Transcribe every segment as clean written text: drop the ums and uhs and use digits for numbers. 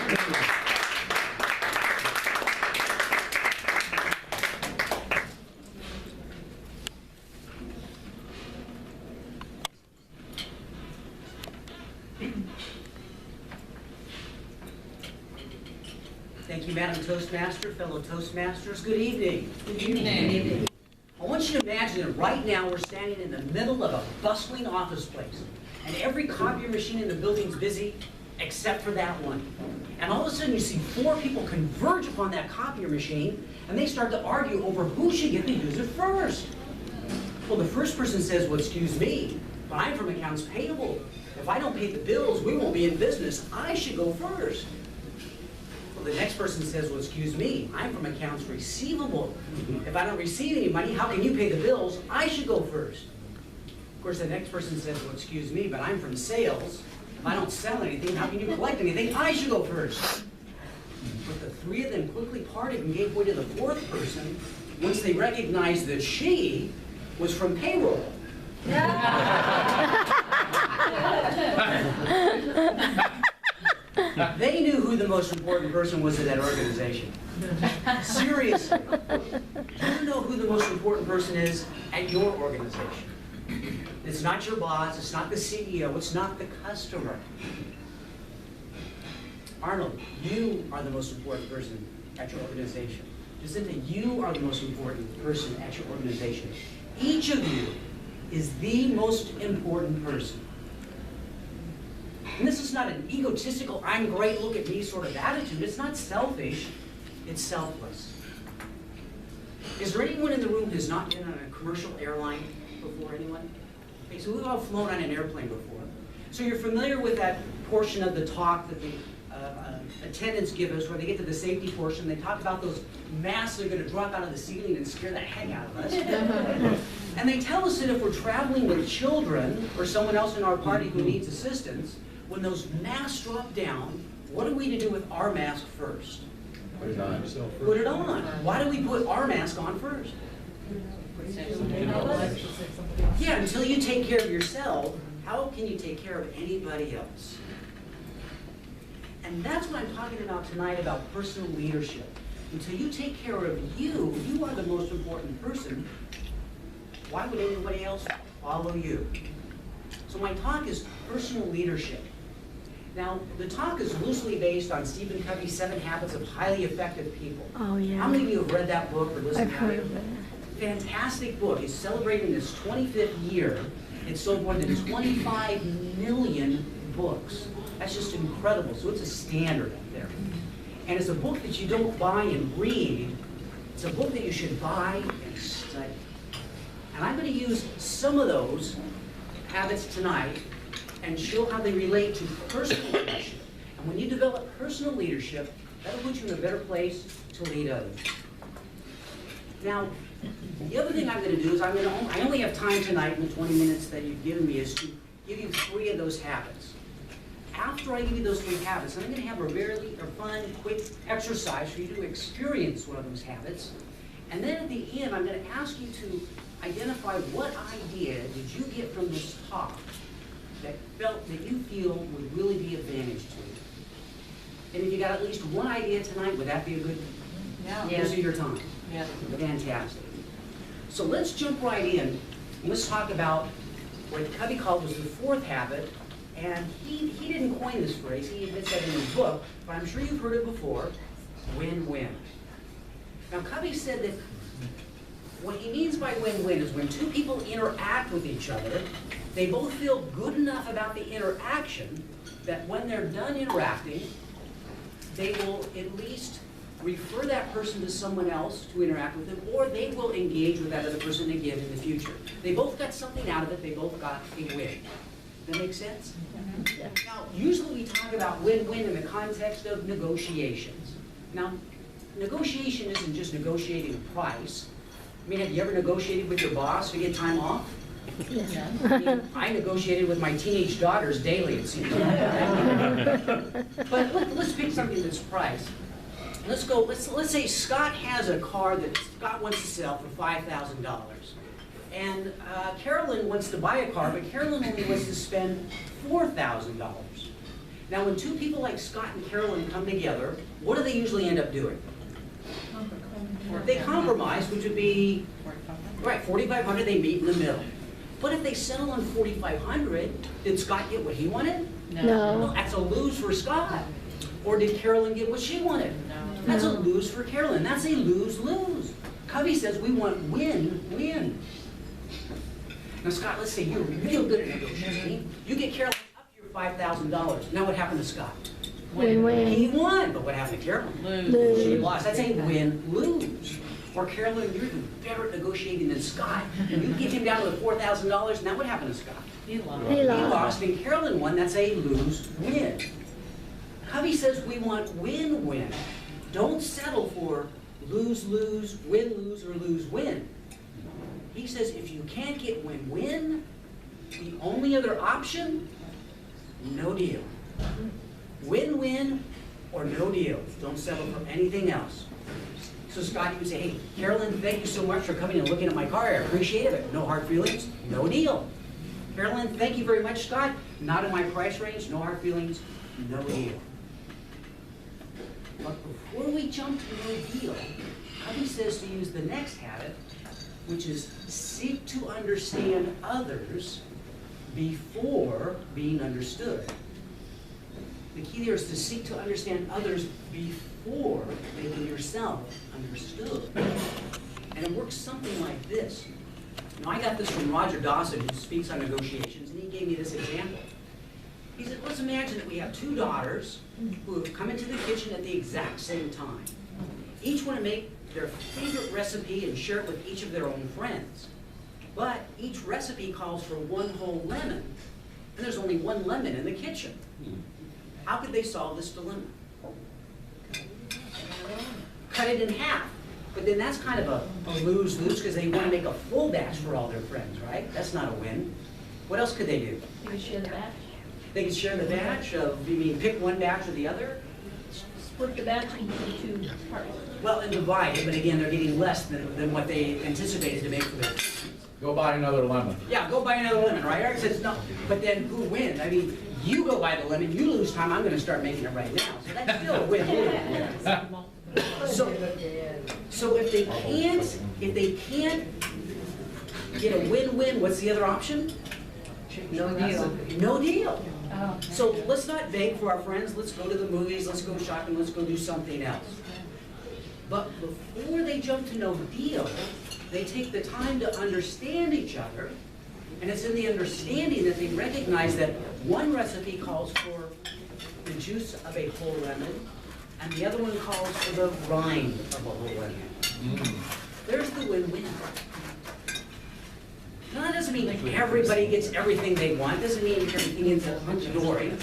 Thank you, Madam Toastmaster, fellow Toastmasters. Good evening. Good evening. I want you to imagine that right now we're standing in the middle of a bustling office place, and every copier machine in the building's busy except for that one. And all of a sudden you see four people converge upon that copier machine, and they start to argue over who should get to use it first. Well, the first person says, well, excuse me, but I'm from accounts payable. If I don't pay the bills, we won't be in business. I should go first. Well, the next person says, well, excuse me, I'm from accounts receivable. If I don't receive any money, how can you pay the bills? I should go first. Of course, the next person says, well, excuse me, but I'm from sales. If I don't sell anything, how can you collect anything? I should go first. But the three of them quickly parted and gave way to the fourth person once they recognized that she was from payroll. They knew who the most important person was in that organization. Seriously. Do you know who the most important person is at your organization? It's not your boss, it's not the CEO, it's not the customer. Arnold, you are the most important person at your organization. Jacinta, you are the most important person at your organization. Each of you is the most important person. And this is not an egotistical, I'm great, look at me sort of attitude. It's not selfish, it's selfless. Is there anyone in the room who's not been on a commercial airline before? Anyone? Okay, so we've all flown on an airplane before. So you're familiar with that portion of the talk that the attendants give us where they get to the safety portion. They talk about those masks that are going to drop out of the ceiling and scare the heck out of us. And they tell us that if we're traveling with children or someone else in our party who needs assistance, when those masks drop down, what are we to do with our mask first? Put it on. Put it on. Why do we put our mask on first? Yeah, until you take care of yourself, how can you take care of anybody else? And that's what I'm talking about tonight, about personal leadership. Until you take care of you, you are the most important person. Why would anybody else follow you? So my talk is personal leadership. Now, the talk is loosely based on Stephen Covey's 7 Habits of Highly Effective People. Oh, yeah. How many of you have read that book or listened I've to it? heard of it. Fantastic book. It's celebrating its 25th year. It's sold more than 25 million books. That's just incredible. So it's a standard up there. And it's a book that you don't buy and read. It's a book that you should buy and study. And I'm going to use some of those habits tonight and show how they relate to personal leadership. And when you develop personal leadership, that'll put you in a better place to lead others. Now, the other thing I'm going to do is I only have time tonight in the 20 minutes that you've given me is to give you 3 of those habits. After I give you those 3 habits, I'm going to have a fun, quick exercise for you to experience one of those habits. And then at the end, I'm going to ask you to identify what idea did you get from this talk that you feel would really be of advantage to you. And if you got at least one idea tonight, would that be a good use of your time? Yeah. Fantastic. So let's jump right in and let's talk about what Covey called was the 4th habit. And he didn't coin this phrase, he admits that in his book, but I'm sure you've heard it before, win-win. Now Covey said that what he means by win-win is when 2 people interact with each other, they both feel good enough about the interaction that when they're done interacting, they will at least refer that person to someone else to interact with them, or they will engage with that other person again in the future. They both got something out of it, they both got a win. That make sense? Mm-hmm. Now, usually we talk about win-win in the context of negotiations. Now, negotiation isn't just negotiating a price. I mean, have you ever negotiated with your boss to get time off? Yeah. I negotiated with my teenage daughters daily, it seems. But let's pick something that's priced. Let's say Scott has a car that Scott wants to sell for $5,000. And Carolyn wants to buy a car, but Carolyn only wants to spend $4,000. Now, when two people like Scott and Carolyn come together, what do they usually end up doing? They compromise, which would be, right, 4,500, they meet in the middle. But if they settle on 4,500, did Scott get what he wanted? No. Well, that's a lose for Scott. Or did Carolyn get what she wanted? No. That's a lose for Carolyn. That's a lose-lose. Covey says we want win-win. Now, Scott, let's say you're real good at negotiating. You get Carolyn up to your $5,000. Now what happened to Scott? Win-win. He won, but what happened to Carolyn? Lose. She lost. That's a win-lose. Or Carolyn, you're even better at negotiating than Scott. You get him down to the $4,000. Now what happened to Scott? He lost. He lost, and Carolyn won. That's a lose-win. Covey says we want win-win. Don't settle for lose-lose, win-lose, or lose-win. He says if you can't get win-win, the only other option, no deal. Win-win or no deal. Don't settle for anything else. So Scott, you would say, hey, Carolyn, thank you so much for coming and looking at my car. I appreciate it, but no hard feelings, no deal. Carolyn, thank you very much, Scott. Not in my price range, no hard feelings, no deal. But before we jump to no deal, Covey says to use the next habit, which is seek to understand others before being understood. The key there is to seek to understand others before making yourself understood. And it works something like this. Now, I got this from Roger Dawson, who speaks on negotiations, and he gave me this example. He said, let's imagine that we have two daughters who have come into the kitchen at the exact same time. Each want to make their favorite recipe and share it with each of their own friends. But each recipe calls for one whole lemon, and there's only one lemon in the kitchen. How could they solve this dilemma? Cut it in half. But then that's kind of a lose-lose because they want to make a full batch for all their friends, right? That's not a win. What else could they do? You can share the batch. They could share the batch of, you mean pick one batch or the other? Split the batch into two parts. Well, and divide it, but again, they're getting less than what they anticipated to make for their friends. Go buy another lemon. Yeah, go buy another lemon, right? Eric says no, but then who wins? I mean, you go buy the lemon, you lose time, I'm gonna start making it right now. So that's still a win-win. So if they can't get a win-win, what's the other option? No deal. No deal. Oh. So let's not beg for our friends, let's go to the movies, let's go shopping, let's go do something else. But before they jump to no deal, they take the time to understand each other, and it's in the understanding that they recognize that one recipe calls for the juice of a whole lemon, and the other one calls for the rind of a whole lemon. There's the win-win. Now that doesn't mean that everybody gets everything they want, it doesn't mean everything ends up hunky-dory.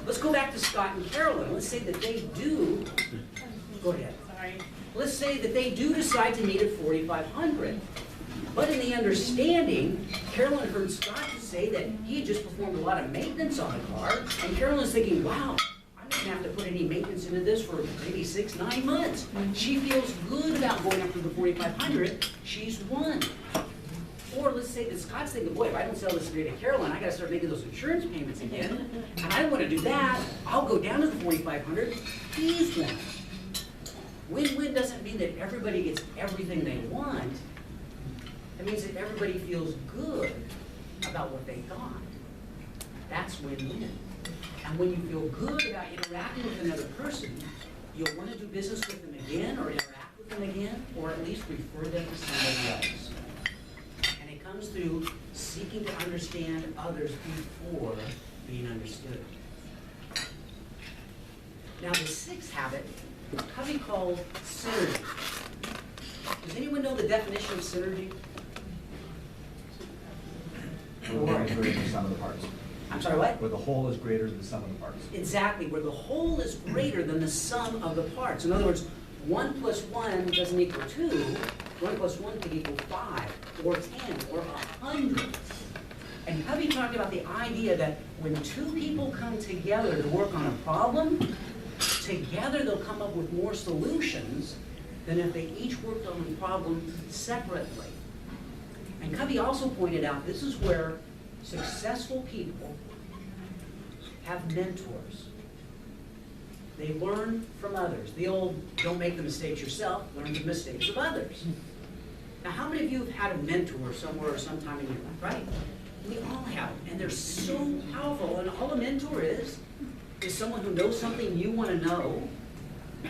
Let's go back to Scott and Carolyn. Let's say that they do, go ahead. Sorry. Let's say that they do decide to meet at 4,500. But in the understanding, Carolyn heard Scott say that he had just performed a lot of maintenance on the car, and Carolyn's thinking, wow, I'm not gonna have to put any maintenance into this for maybe 6-9 months. She feels good about going up to the 4,500, she's won. Or let's say that Scott's thinking, boy, if I don't sell this today to Carolyn, I gotta start making those insurance payments again, and I don't wanna do that, I'll go down to the 4,500, he's won. Win-win doesn't mean that everybody gets everything they want. It means that everybody feels good about what they got. That's win-win. And when you feel good about interacting with another person, you'll want to do business with them again, or interact with them again, or at least refer them to somebody else. And it comes through seeking to understand others before being understood. Now the sixth habit, Covey called synergy. Does anyone know the definition of synergy? Where the whole is greater than the sum of the parts. I'm sorry, what? Where the whole is greater than the sum of the parts. Exactly, where the whole is greater than the sum of the parts. In other words, 1 plus 1 doesn't equal 2. 1 plus 1 could equal 5, or 10, or 100. And Covey talked about the idea that when two people come together to work on a problem, together they'll come up with more solutions than if they each worked on the problem separately. And Covey also pointed out this is where successful people have mentors. They learn from others. The old, don't make the mistakes yourself, learn the mistakes of others. Now, how many of you have had a mentor somewhere or sometime in your life, right? We all have, and they're so powerful, and all a mentor is someone who knows something you want to know,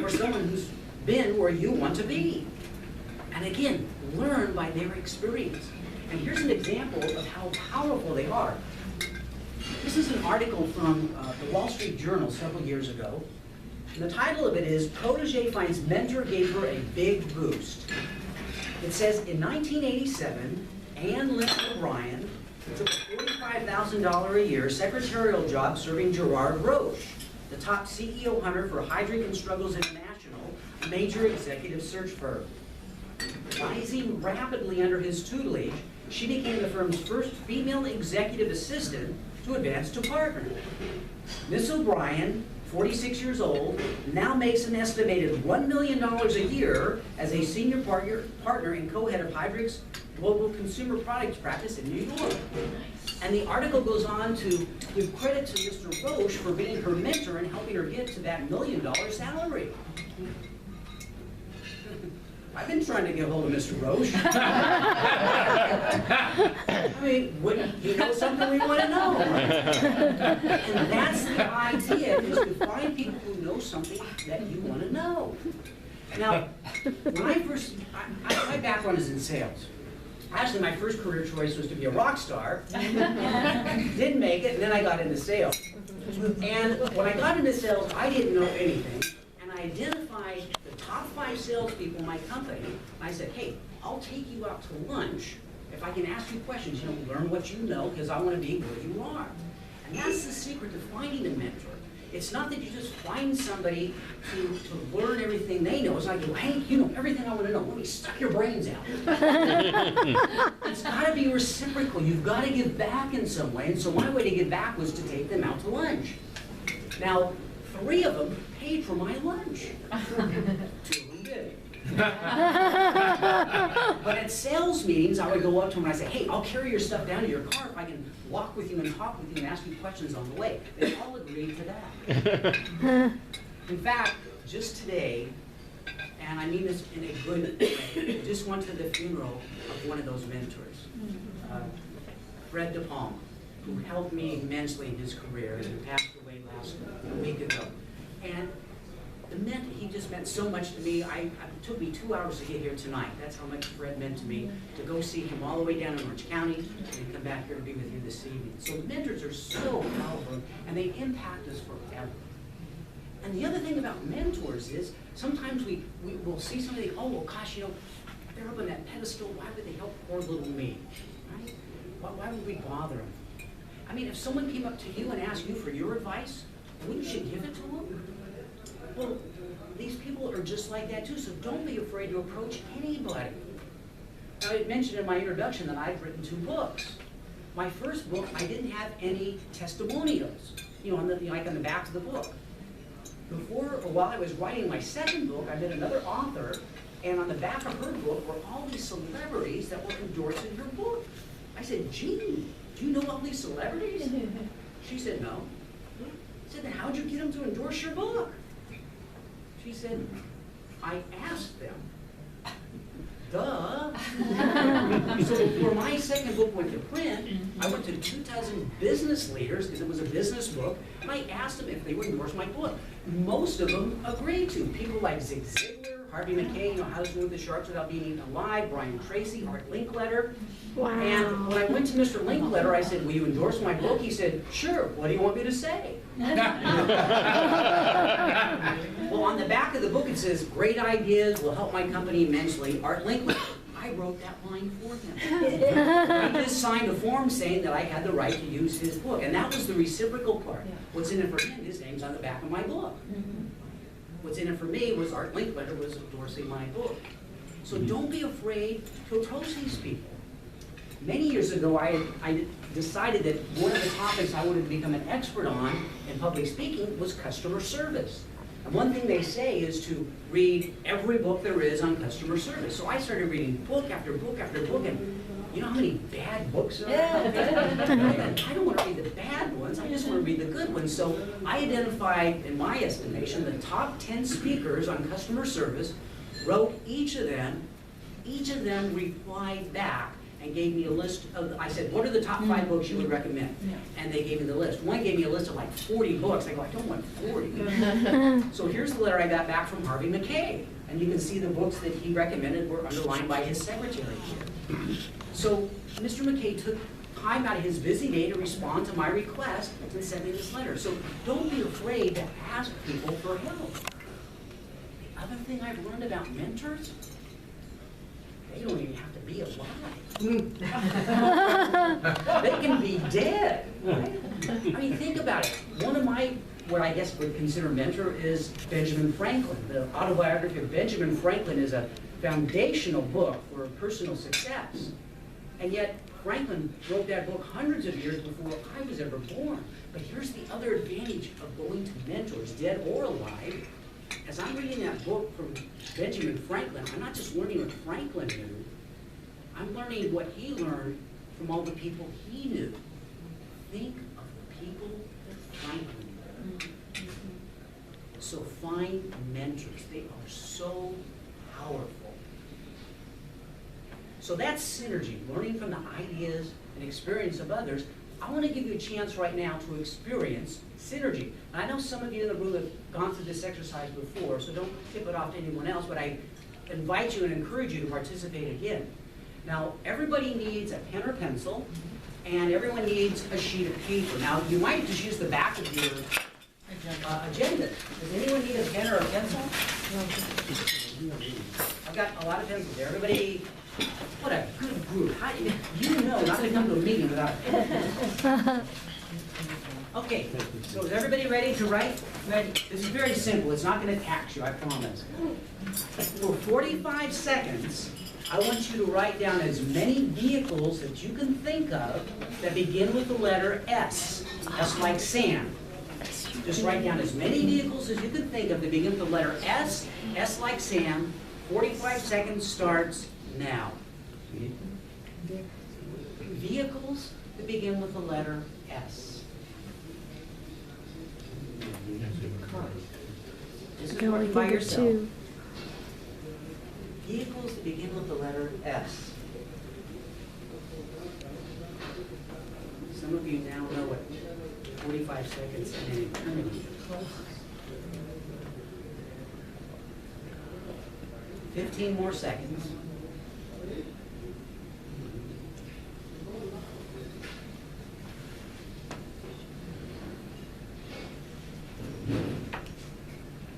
or someone who's been where you want to be. And again, learn by their experience. And here's an example of how powerful they are. This is an article from the Wall Street Journal several years ago. And the title of it is, Protege Finds Mentor Gave Her a Big Boost. It says, in 1987, Anne Lynn O'Brien took a $45,000 a year secretarial job serving Gerard Roche, the top CEO hunter for Heidrick and Struggles International, a major executive search firm. Rising rapidly under his tutelage, she became the firm's first female executive assistant to advance to partner. Miss O'Brien, 46 years old, now makes an estimated $1 million a year as a senior partner and co-head of Heidrick's global consumer products practice in New York. And the article goes on to give credit to Mr. Roche for being her mentor and helping her get to that $1 million salary. I've been trying to get hold of Mr. Roche. I mean, wouldn't he know something we want to know? And that's the idea, is to find people who know something that you want to know. Now, when my background is in sales. Actually, my first career choice was to be a rock star. Didn't make it, and then I got into sales. And when I got into sales, I didn't know anything. And I identified the top 5 salespeople in my company. And I said, hey, I'll take you out to lunch if I can ask you questions, learn what you know, because I want to be where you are. And that's the secret to finding a mentor. It's not that you just find somebody to learn everything they know. It's like, hey, you know everything I want to know. Let me suck your brains out. It's got to be reciprocal. You've got to give back in some way. And so my way to give back was to take them out to lunch. Now, 3 of them paid for my lunch. 2 of them did. But at sales meetings, I would go up to them and I'd say, hey, I'll carry your stuff down to your car if I can walk with you and talk with you and ask you questions on the way. They all agreed to that. In fact, just today, and I mean this in a good way, I just went to the funeral of one of those mentors, Fred De Palma, who helped me immensely in his career, and he passed away last week ago. And he just meant so much to me. It took me 2 hours to get here tonight. That's how much Fred meant to me, to go see him all the way down in Orange County and come back here to be with you this evening. So mentors are so powerful, and they impact us forever. And the other thing about mentors is sometimes we will see somebody, oh, well, gosh, they're up on that pedestal. Why would they help poor little me? Right? Why would we bother them? I mean, if someone came up to you and asked you for your advice, wouldn't you give it to them? Well, these people are just like that too, so don't be afraid to approach anybody. Now, I mentioned in my introduction that I've written 2 books. My first book, I didn't have any testimonials, like on the back of the book. While I was writing my second book, I met another author, and on the back of her book were all these celebrities that were endorsing her book. I said, gee, do you know all these celebrities? She said, no. I said, then how'd you get them to endorse your book? She said, I asked them. Duh. So before my second book went to print, I went to 2,000 business leaders, because it was a business book, and I asked them if they would endorse my book. Most of them agreed to. People like Zig Ziglar, Harvey McKay, How to Move the Sharks Without Being Eaten Alive, Brian Tracy, Art Linkletter. Wow. And when I went to Mr. Linkletter, I said, will you endorse my book? He said, sure, what do you want me to say? Well, on the back of the book it says, great ideas will help my company immensely. Art Linkletter. I wrote that line for him. He just signed a form saying that I had the right to use his book. And that was the reciprocal part. What's in it for him, his name's on the back of my book. What's in it for me was Art Linkletter was endorsing my book. So don't be afraid to approach these people. Many years ago, I decided that one of the topics I wanted to become an expert on in public speaking was customer service. And one thing they say is to read every book there is on customer service. So I started reading book after book after book, and you know how many bad books are out there? I don't want to read the bad ones, I just want to read the good ones. So I identified, in my estimation, the top 10 speakers on customer service, wrote each of them replied back and gave me a list of, I said, what are the top 5 books you would recommend? And they gave me the list. One gave me a list of like 40 books. I go, I don't want 40. So here's the letter I got back from Harvey McKay. And you can see the books that he recommended were underlined by his secretary here. So Mr. McKay took time out of his busy day to respond to my request and send me this letter. So don't be afraid to ask people for help. The other thing I've learned about mentors, they don't even have to be alive. They can be dead, right? I mean, think about it. One of my, what I guess would consider mentor is Benjamin Franklin. The autobiography of Benjamin Franklin is a foundational book for personal success. And yet, Franklin wrote that book hundreds of years before I was ever born. But here's the other advantage of going to mentors, dead or alive. As I'm reading that book from Benjamin Franklin, I'm not just learning what Franklin knew, I'm learning what he learned from all the people he knew. Think of the people that Franklin knew. So find mentors. They are so powerful. So that's synergy, learning from the ideas and experience of others. I want to give you a chance right now to experience synergy. And I know some of you in the room have gone through this exercise before, so don't tip it off to anyone else, but I invite you and encourage you to participate again. Now, everybody needs a pen or pencil, and everyone needs a sheet of paper. Now, you might just use the back of your agenda. Does anyone need a pen or a pencil? I've got a lot of pencils there. Everybody, what a good group. How do you know not to come to a meeting without a pen? Okay, so is everybody ready to write? Ready. This is very simple. It's not going to tax you, I promise. For 45 seconds, I want you to write down as many vehicles that you can think of that begin with the letter S. S like Sam. Just write down as many vehicles as you can think of that begin with the letter S. S like Sam. 45 seconds starts now. Vehicles that begin with the letter S. This is working by yourself. Vehicles that begin with the letter S. Some of you now know what 45 seconds and an eternity. 15 more seconds.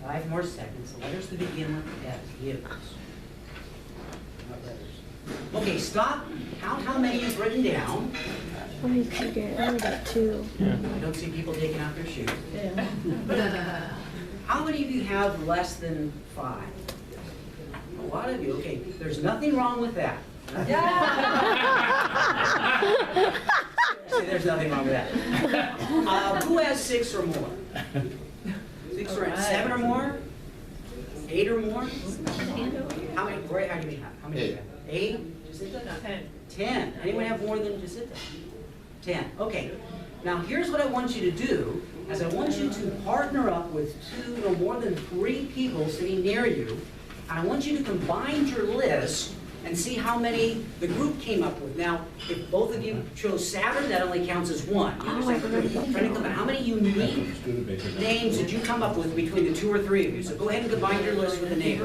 Five more seconds. Letters that begin with S. Vehicles. Not letters. Okay, stop. Count how many you've written down. Oh, you can get out of that too. I don't see people taking out their shoes. How many of you have less than 5? A lot of you. Okay, there's nothing wrong with that. There's nothing wrong with that. Who has 6 or more? 6 or 7 or more? 8 or more? How many? Roy, how do you have? How many do you have? 8? Jacinta? 10. Anyone have more than Jacinta? 10. Okay. Now here's what I want you to do, is I want you to partner up with 2 or more than 3 people sitting near you, and I want you to combine your list and see how many the group came up with. Now, if both of you chose Saturn, that only counts as 1. Trying to come how many unique names did you come up with between the 2 or 3 of you? So go ahead and combine your list with a name.